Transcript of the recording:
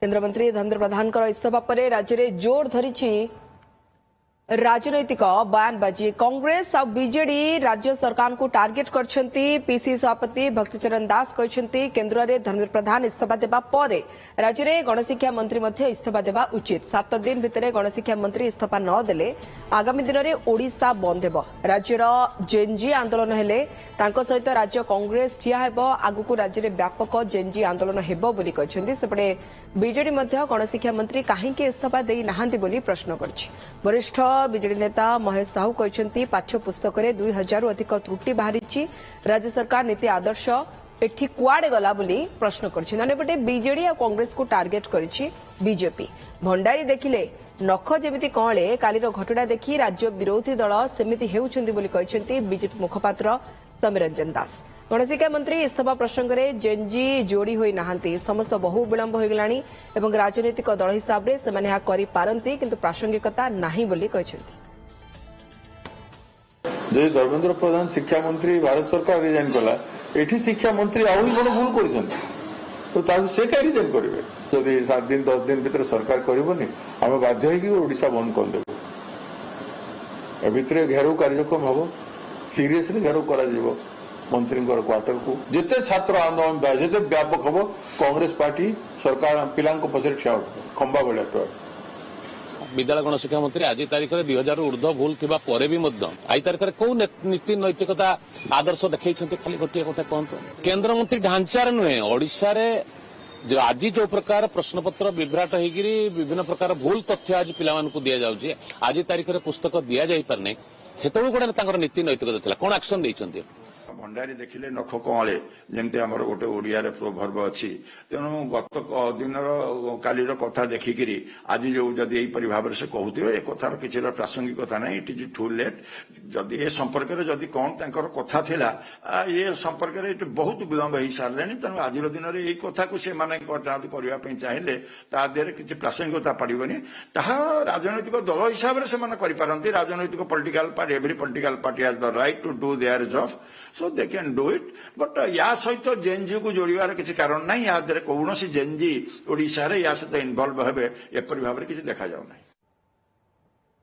केन्द्रमंत्री धर्मेन्द्र प्रधान इस्तीफा पर राज्य में जोर धरी राजनैतिक बयानबाजी कांग्रेस और बीजेडी राज्य सरकार को टार्गेट करछंती। पीसी सभापति भक्तचरण दास कहते केन्द्र में धर्मेन्द्र प्रधान इस्तीफा देबा पर राज्य में गणशिक्षा मंत्री मध्य इस्तीफा देबा उचित। 7 दिन भितर गणशिक्षा मंत्री इस्तीफा न देले आगामी दिन में ओडिशा बंद हेबो। राज्यर जेएनजी आंदोलन हेले तांको सहित राज्य कांग्रेस ठिया हेबो। आगुकू राज्य में व्यापक जेएनजी आंदोलन हेबो बोली कहछंती। सेपटे बीजेडी मध्य गणशिक्षा मंत्री काहेकि इस्तीफा देई नाहांती बोली प्रश्न करछि। वरिष्ठ बीजेडी नेता महेश साहू कहते पाठ्य पुस्तक में 2000 अधिक त्रुटि बाहरी। राज्य सरकार नीति आदर्श एठी कुआडे गला बोली प्रश्न करते। बीजेडी और कांग्रेस को टार्गेट करिछि बीजेपी। भंडारी देखिले नख जेमिति कळे कालीर घटना देखि राज्य विरोधी दल सेमिति हेउछन्ति बोली कहते बीजेपी मुखपात्र समीरंजन दास। गणशिक्षा मंत्री इस्तीफा प्रसंग में जेएनजी जोड़ी होई नाहांती। समस्त बहु विलंब हो गलानी एवं राजनीतिक दल हिसाब से सेमाने या करि पारंती किंतु प्रासंगिकता नाही बोली कहछन्ति। जे धर्मेन्द्र प्रधान शिक्षा मंत्री भारत सरकार रिजाइन कला एठी शिक्षा मंत्री आउरी बड़ भूल करिसंती तो ताकू से का रिजाइन करिवे। जदि 7 दिन 10 दिन भीतर सरकार करबनी हम बाध्य होई कि ओडिशा बंद कर देबो। ए भितरे घेराव कार्यक्रम हबो सीरियसली घेराव करा जीवो। मंत्री क्वार्टर को जिते छात्र आंदोलन जिते व्यापक हम कांग्रेस पार्टी सरकार पिला पछरे ठिया खंबा भाया। विद्यालय गणशिक्षा मंत्री आज तारीख में 2000 ऊर्ध्व भूल थिबा परे भी मध्य आज तारीख में कौ नीति नैतिकता आदर्श देखई खाली गोटे कथा कहतु केन्द्र मंत्री ढांचार नुहे ओडिशा रे जो आज जो प्रकार प्रश्नपत्र विभ्राट होगी विभिन्न प्रकार भूल तथ्य आज पिला दि जाऊे आज तारीख में पुस्तक दि जाई पारने सेतबेले गोटे नीति नैतिकता कौन एक्शन देइछन्ति। भंडारी देखिले नख कळे जेमते हमर गोटे ओडिया रे प्रोभर्ब अछि तेनु गत दिनर कालीर कथा देखिकिरी आज जो जदि एई परिभाव से कहउथिबे ए कथार किछि प्रासंगिकता नै इट इज टू लेट। जदि ए संपर्क रे जदि कोन तांकर कथा थिला ए संपर्क रे बहुत विलंब होई सारलेनी तेनु आज दिन रे एई कथा को से माने कटाद करिया पे चाहिले ता देरे किछि प्रासंगिकता पड़िबनी ताहा राजनैतिक दल हिसाब रे से माने करि पारंती। राजनैतिक political party every political party has the right to do their job so they can do it but या सहित जेएनजी को जोड़िबार किसी कारण नहीं। या कौन जेएनजी ओडिशा रे या सहित इन्वॉल्व हेबे एपरि भाबरे किछि देखा जाउ नहीं।